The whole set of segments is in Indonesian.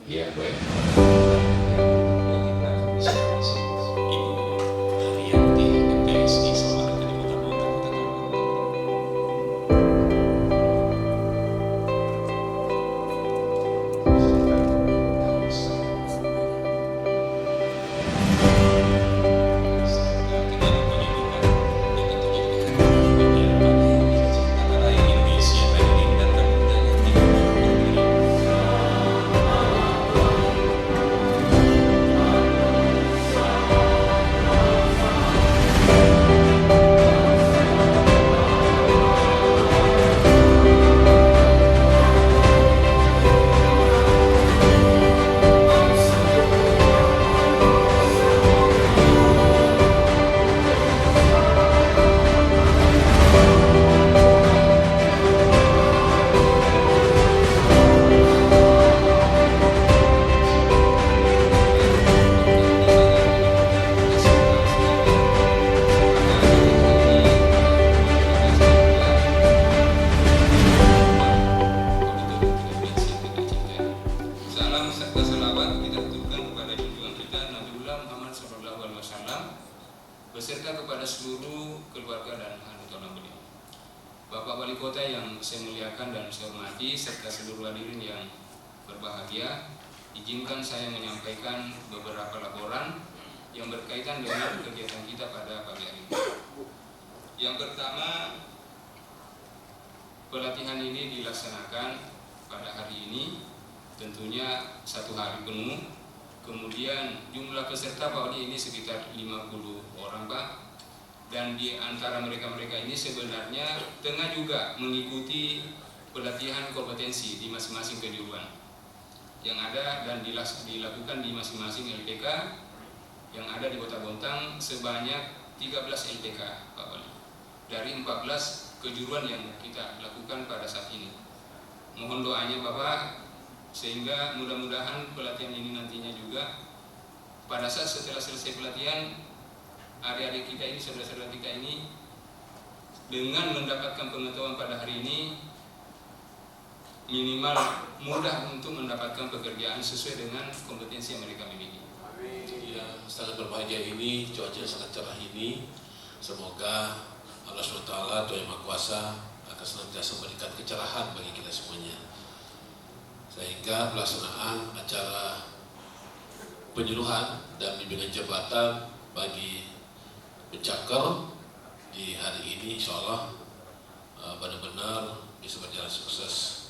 Iya, baik. Salam serta selawat kita aturkan kepada junjungan kita Nabiullah Muhammad SAW beserta kepada seluruh keluarga dan anggota beliau. Bapak Wali Kota yang saya muliakan dan saya hormati serta seluruh hadirin yang berbahagia, izinkan saya menyampaikan beberapa laporan yang berkaitan dengan kegiatan kita pada pagi hari ini. Yang pertama, pelatihan ini dilaksanakan pada hari ini tentunya 1 hari penuh. Kemudian jumlah peserta Pak Wali ini sekitar 50 orang Pak, dan di antara mereka-mereka ini sebenarnya tengah juga mengikuti pelatihan kompetensi di masing-masing kejuruan yang ada dan dilakukan di masing-masing LPK yang ada di Kota Bontang sebanyak 13 LPK Pak Wali dari 14 kejuruan yang kita lakukan pada saat ini. Mohon doanya Bapak sehingga mudah-mudahan pelatihan ini nantinya juga pada saat setelah selesai pelatihan adik-adik kita ini, saudara-saudara kita ini dengan mendapatkan pengetahuan pada hari ini minimal mudah untuk mendapatkan pekerjaan sesuai dengan kompetensi yang mereka miliki. Ya, sangat berbahagia ini, cuaca sangat cerah ini. Semoga Allah SWT, Tuhan Yang Maha Kuasa akan senantiasa memberikan kecerahan bagi kita semuanya, sehingga pelaksanaan acara penyuluhan dan bimbingan jabatan bagi pencaker di hari ini insya Allah benar-benar bisa berjalan sukses.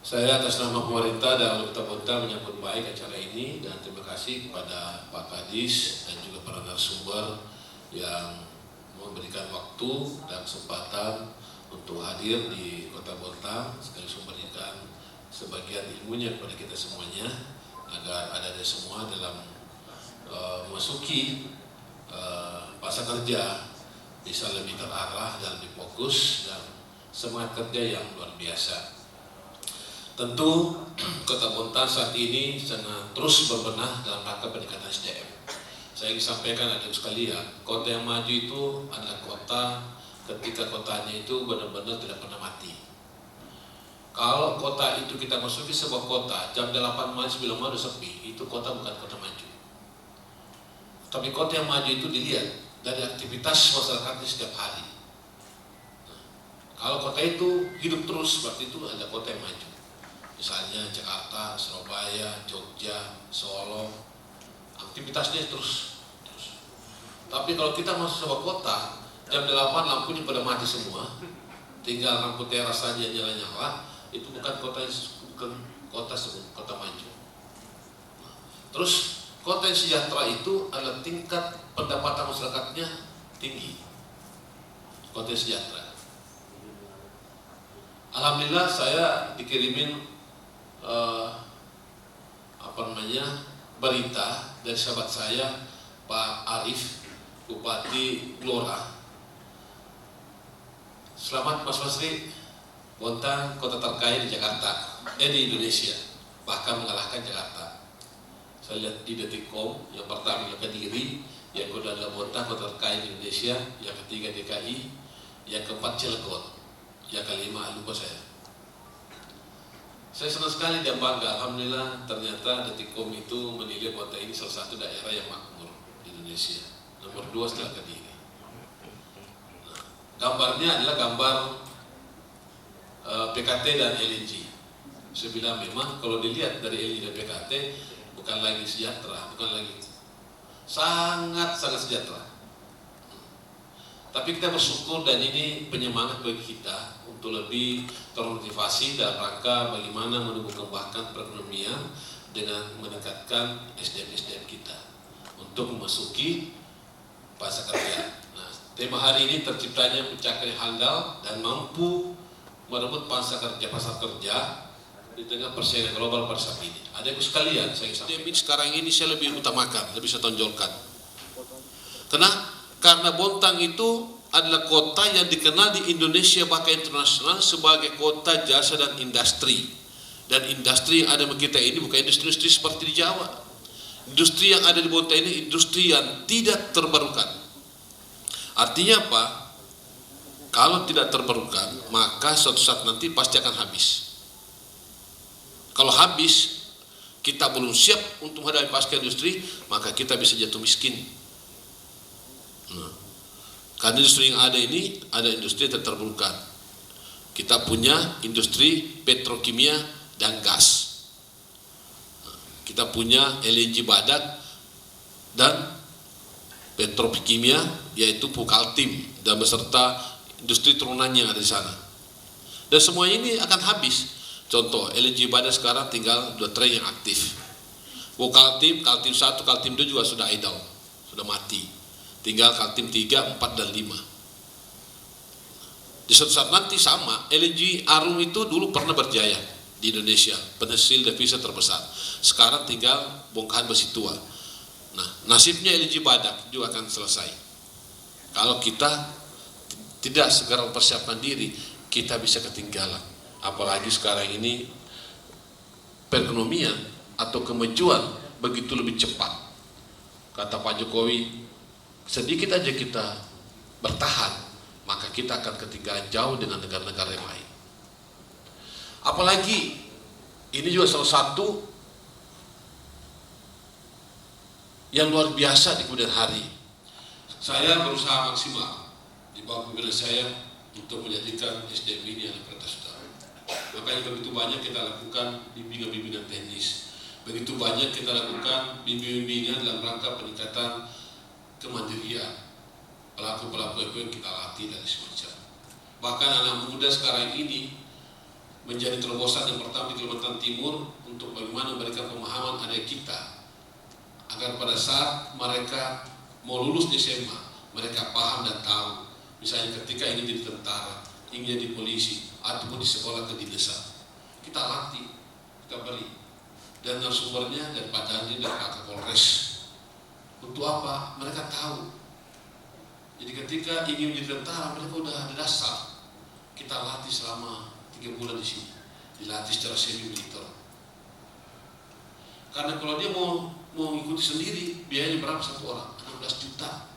Saya atas nama pemerintah dan Wali Kota Bontang menyambut baik acara ini dan terima kasih kepada Pak Kadis dan juga para narasumber yang memberikan waktu dan kesempatan untuk hadir di Kota Bontang sekaligus memberikan sebagian ilmunya kepada kita semuanya agar ada semua dalam memasuki masa kerja bisa lebih terarah dan lebih fokus dan semangat kerja yang luar biasa. Tentu Kota Bontang saat ini sangat terus berbenah dalam rangka peningkatan SDM. Saya ingin sampaikan adik sekalian, kota yang maju itu adalah kota ketika kotanya itu benar-benar tidak pernah mati. Kalau kota itu kita masuki sebuah kota jam 8 malam 9 malam udah sepi, itu kota bukan kota maju. Tapi kota yang maju itu dilihat dari aktivitas masyarakatnya setiap hari. Kalau kota itu hidup terus, berarti itu ada kota yang maju. Misalnya Jakarta, Surabaya, Jogja, Solo, aktivitasnya terus. Tapi kalau kita masuk sebuah kota jam 8 lampunya pada mati semua, tinggal lampu teras saja nyala-nyala, itu bukan kota maju. Terus kota yang sejahtera itu adalah tingkat pendapatan masyarakatnya tinggi. Kota yang sejahtera. Alhamdulillah saya dikirimin berita dari sahabat saya Pak Arif, Bupati Blora. Selamat Mas Masri, Bontang kota terkaya di Jakarta, di Indonesia, bahkan mengalahkan Jakarta. Saya lihat di Detikcom, yang pertama Kediri, yang kedua adalah Bontang kota terkaya di Indonesia, yang ketiga DKI, yang keempat Cilegon, yang kelima lupa saya. Saya senang sekali dan bangga, alhamdulillah ternyata Detikcom itu menilai kota ini salah satu daerah yang makmur di Indonesia, nomor 2 setelah Kediri. Nah, gambarnya adalah gambar PKT dan LNG. Saya bilang memang kalau dilihat dari LNG dan PKT bukan lagi sejahtera, bukan lagi sangat sejahtera. Tapi kita bersyukur dan ini penyemangat bagi kita untuk lebih termotivasi dalam rangka bagaimana menumbuh kembangkan perekonomian dengan meningkatkan SDM kita untuk memasuki pasar kerja. Nah, tema hari ini terciptanya pencapaian handal dan mampu merebut pasar kerja di tengah persaingan global pada saat ini. Adikku sekalian, saya sampaikan sekarang ini saya lebih utamakan, lebih saya tonjolkan. Karena Bontang itu adalah kota yang dikenal di Indonesia bahkan internasional sebagai kota jasa dan industri. Dan industri yang ada di kita ini bukan industri seperti di Jawa. Industri yang ada di Bontang ini industri yang tidak terbarukan. Artinya apa? Kalau tidak terbarukan, maka suatu saat nanti pasti akan habis. Kalau habis, kita belum siap untuk menghadapi pasca industri, maka kita bisa jatuh miskin. Nah, karena industri yang ada ini, ada industri yang terbarukan. Kita punya industri petrokimia dan gas. Nah, kita punya LNG Badak dan petrokimia, yaitu Pukaltim dan beserta industri turunannya yang ada di sana. Dan semua ini akan habis. Contoh, LNG Badak sekarang tinggal 2 train yang aktif. Kaltim 1, Kaltim 2 juga sudah idle, sudah mati. Tinggal Kaltim 3, 4, dan 5. Di suatu saat nanti sama, LNG Arum itu dulu pernah berjaya di Indonesia, penghasil devisa terbesar. Sekarang tinggal bongkahan besi tua. Nah, nasibnya LNG Badak juga akan selesai. Kalau kita tidak segera mempersiapkan diri, kita bisa ketinggalan. Apalagi sekarang ini perekonomian atau kemajuan begitu lebih cepat. Kata Pak Jokowi, sedikit aja kita bertahan, maka kita akan ketinggalan jauh dengan negara-negara yang lain. Apalagi ini juga salah satu yang luar biasa di kemudian hari. Saya berusaha maksimal di bawah pimpinan saya untuk menjadikan SDM ini yang prioritas utama. Makanya begitu banyak kita lakukan bimbingan-bimbingan teknis, begitu banyak kita lakukan bimbingan dalam rangka peningkatan kemandirian pelaku-pelaku yang kita latih dan semacam. Bahkan anak muda sekarang ini menjadi terobosan yang pertama di Kalimantan Timur untuk bagaimana memberikan pemahaman adik kita agar pada saat mereka mau lulus di SMA mereka paham dan tahu. Misalnya ketika ingin jadi tentara, ingin jadi polisi, ataupun di sekolah kedinasan, kita latih, kita beri. Dan narasumbernya dari Pak Dandim dan Pak Kapolres. Untuk apa? Mereka tahu. Jadi ketika ingin menjadi tentara, mereka udah ada dasar. Kita latih selama 3 bulan di sini, dilatih secara semi militer. Karena kalau dia mau mengikuti sendiri, biayanya berapa satu orang? 16 juta.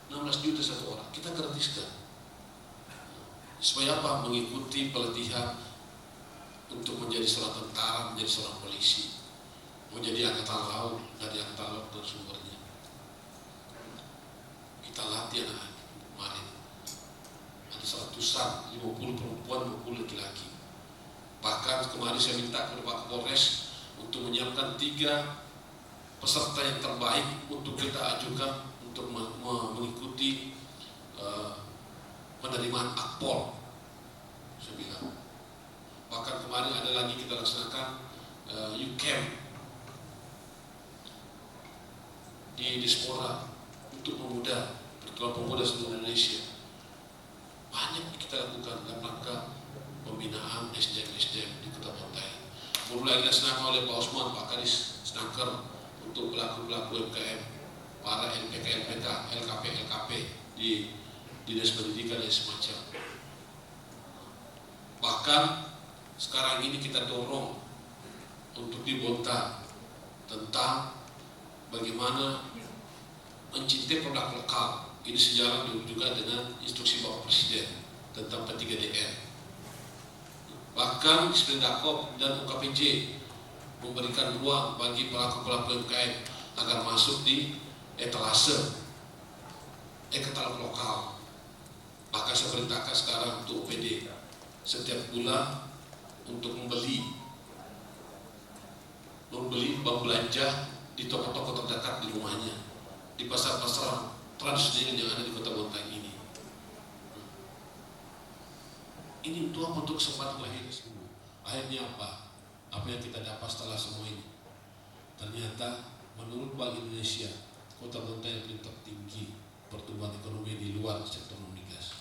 16 juta satu orang, kita gratiskan. Supaya apa? Mengikuti pelatihan untuk menjadi seorang tentara, menjadi seorang polisi, menjadi angkatan laut, dari angkatan laut dan sumbernya. Kita latih anak kemarin. Ada 100-an, 50 perempuan, 50 laki-laki. Bahkan kemarin saya minta kepada Pak Kapolres untuk menyiapkan 3 peserta yang terbaik untuk kita ajukan untuk mengikuti penerimaan akpol. Saya bilang. Bahkan kemarin ada lagi kita laksanakan UCamp di diaspora untuk pertukaran pemuda seluruh Indonesia. Banyak kita lakukan dalam rangka pembinaan SDM di Kota Bontang. Mulai dilaksanakan oleh Pak Osman, Pak Kadis Snaker untuk pelaku-pelaku UMKM, para LPK, LKP di Dinas Pendidikan dan semacam. Bahkan sekarang ini kita dorong untuk di Bontang tentang bagaimana mencintai produk lokal. Ini sejalan juga dengan instruksi Bapak Presiden tentang P3DR. Bahkan Dispendakop dan UKPJ memberikan ruang bagi pelaku-pelaku UMKM agar masuk di etalase katalog lokal. Maka saya perintahkan sekarang untuk OPD setiap bulan untuk membeli belanja di toko-toko terdekat di rumahnya, di pasar-pasar tradisional yang ada di Kota Bontang ini. Ini untuk kesempatan lahir semua. Akhirnya apa? Apa yang kita dapat setelah semua ini? Ternyata menurut Bank Indonesia, Kota Bontang yang paling tertinggi pertumbuhan ekonomi di luar sektor non migas.